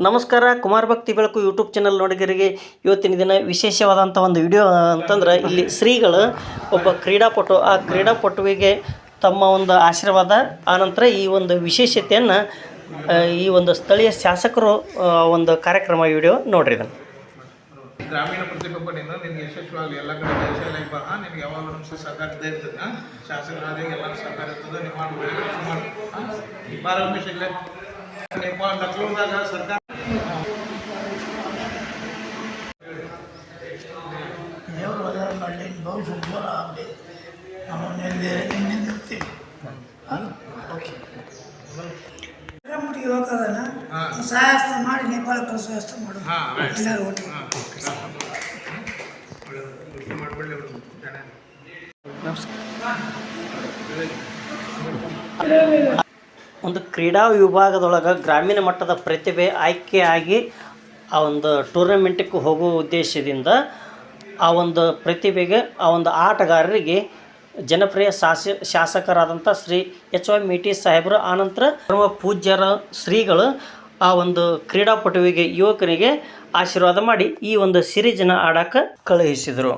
ನಮಸ್ಕಾರ. ಕುಮಾರ್ ಭಕ್ತಿ ಬೆಳಕು ಯೂಟ್ಯೂಬ್ ಚಾನಲ್ ನೋಡಿಗರಿಗೆ ಇವತ್ತಿನ ದಿನ ವಿಶೇಷವಾದಂಥ ಒಂದು ವಿಡಿಯೋ ಅಂತಂದ್ರೆ, ಇಲ್ಲಿ ಶ್ರೀಗಳು ಒಬ್ಬ ಕ್ರೀಡಾಪಟು, ಆ ಕ್ರೀಡಾಪಟುವಿಗೆ ತಮ್ಮ ಒಂದು ಆಶೀರ್ವಾದ, ಆನಂತರ ಈ ಒಂದು ವಿಶೇಷತೆಯನ್ನು ಈ ಒಂದು ಸ್ಥಳೀಯ ಶಾಸಕರು ಒಂದು ಕಾರ್ಯಕ್ರಮ ವಿಡಿಯೋ ನೋಡ್ರಿ. ಇದನ್ನು ಗ್ರಾಮೀಣ ಪ್ರತಿಭಟನೆಯಿಂದ ನಿನಗೆ ಯಶಸ್ವಿಯಾಗಲಿ. ಎಲ್ಲ ಕಡೆ ದೇಶದಲ್ಲಿ ನಿನಗೆ ಯಾವಾಗಲೂ ನಮ್ಮ ಸರ್ಕಾರ ಇದ್ದೇ ಇರ್ತದೆ. ಶಾಸಕರಾದ ಎಲ್ಲ ಸರ್ಕಾರ ಇರ್ತದೆ. ನೀವು ಮಾಡಿ ಒಳ್ಳೆ ಕೆಲಸ ಮಾಡಿ ಆರೋಗ್ಯ ಇಲ್ಲ ನಿಮ್ಮ ನಕಲುದಾಗ ಸರ್ಕಾರ ದೇವರು ಅದರ ಮಾಡಲಿ, ಬಹು ಸುಂದರ ಆಗಲಿ. ನಾವು ನಿಂದಿರ್ತೀವಿ. ಓಕೆ, ಮುಟ್ಟಿಗೆ ಹೋಗೋದನ್ನ ಸಹಾಯಸ್ತ ಮಾಡಿ ನೇಪಾಳ ಕಳಿಸೋ ವ್ಯವಸ್ಥೆ ಮಾಡು. ಎಲ್ಲರೂ ಒಟ್ಟಿಗೆ ಒಂದು ಕ್ರೀಡಾ ವಿಭಾಗದೊಳಗೆ ಗ್ರಾಮೀಣ ಮಟ್ಟದ ಪ್ರತಿಭೆ ಆಯ್ಕೆಯಾಗಿ ಆ ಒಂದು ಟೂರ್ನಮೆಂಟಿಗೆ ಹೋಗುವ ಉದ್ದೇಶದಿಂದ ಆ ಒಂದು ಪ್ರತಿಭೆಗೆ, ಆ ಒಂದು ಆಟಗಾರರಿಗೆ ಜನಪ್ರಿಯ ಶಾಸಕರಾದಂಥ ಶ್ರೀ ಎಚ್ ವೈ ಮೇಟಿ ಸಾಹೇಬರು, ಆನಂತರ ಪರಮ ಪೂಜ್ಯರ ಶ್ರೀಗಳು ಆ ಒಂದು ಕ್ರೀಡಾಪಟುವಿಗೆ, ಯುವಕನಿಗೆ ಆಶೀರ್ವಾದ ಮಾಡಿ ಈ ಒಂದು ಸಿರೀಜನ್ನು ಆಡೋಕ್ಕೆ ಕಳುಹಿಸಿದರು.